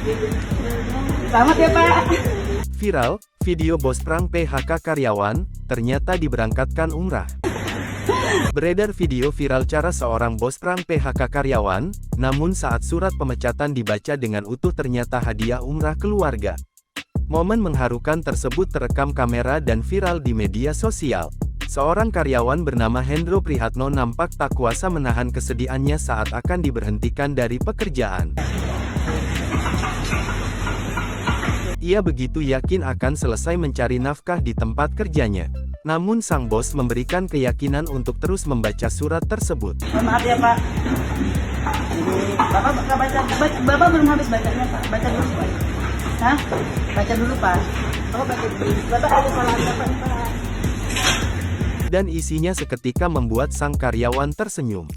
Selamat ya Pak. Viral, video bos prank PHK karyawan, ternyata diberangkatkan umrah. Beredar video viral cara seorang bos prank PHK karyawan, namun saat surat pemecatan dibaca dengan utuh ternyata hadiah umrah keluarga. Momen mengharukan tersebut terekam kamera dan viral di media sosial. Seorang karyawan bernama Hendro Prihatno nampak tak kuasa menahan kesedihannya saat akan diberhentikan dari pekerjaan. Ia begitu yakin akan selesai mencari nafkah di tempat kerjanya. Namun sang bos memberikan keyakinan untuk terus membaca surat tersebut. Maaf ya Pak. Ini Bapak nggak Bapak belum habis bacanya Pak. Baca dulu Pak. Hah? Baca dulu Pak. Bapak baca dulu. Bapak ada salah apa nih Pak? Dan isinya seketika membuat sang karyawan tersenyum.